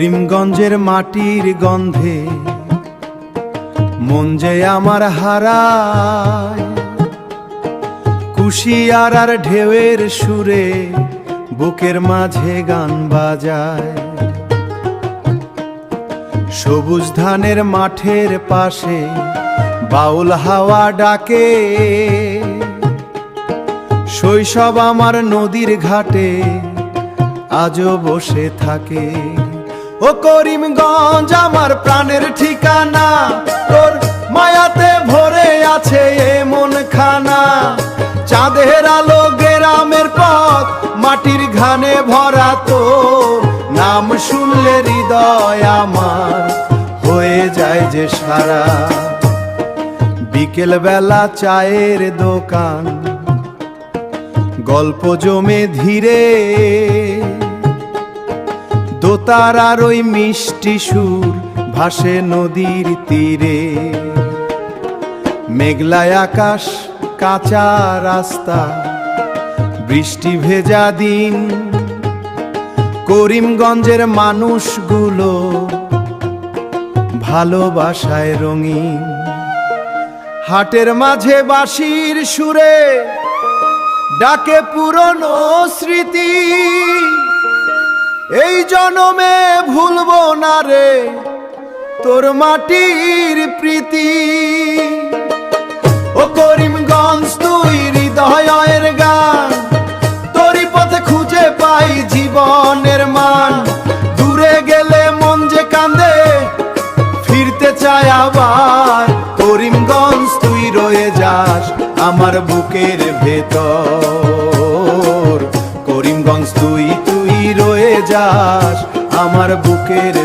করিমগঞ্জের মাটির গন্ধে মন যে আমার হারায়, কুশিয়ারার ঢেউয়ের সুরে বুকের মাঝে গান বাজায়। সবুজ ধানের মাঠের পাশে বাউল হাওয়া ডাকে, শৈশব আমার নদীর ঘাটে আজও বসে থাকে। ও করিমগঞ্জ আমার প্রাণের ঠিকানা, তোর মায়াতে ভরে আছে এ মন খানা। চাঁদের আলো গ্রামের পথ মাটির ঘানে ভরা, তো নাম শুনলে হৃদয় আমার হয়ে যায় যে সারা। বিকেল বেলা চায়ের দোকান, গল্প জমে ধীরে, দোতারার ওই মিষ্টি সুর ভাসে নদীর তীরে। মেঘলায় আকাশ, কাঁচা রাস্তা, বৃষ্টি ভেজা দিন, করিমগঞ্জের মানুষগুলো ভালোবাসায় রঙিন। হাটের মাঝে বাঁশির সুরে ডাকে পুরনো স্মৃতি, এই জনমে ভুলবো না রে তোর মাটির প্রীতি। ও করিমগঞ্জ তুই হৃদয়ের গান, তোরই পথে খুঁজে পাই জীবনের মান। দূরে গেলে মন যে কান্দে, ফিরতে চায় আবার। করিমগঞ্জ তুই রয়ে যাস আমার বুকের ভেতর, করিমগঞ্জ তুই রয়ে যাস আমার বুকের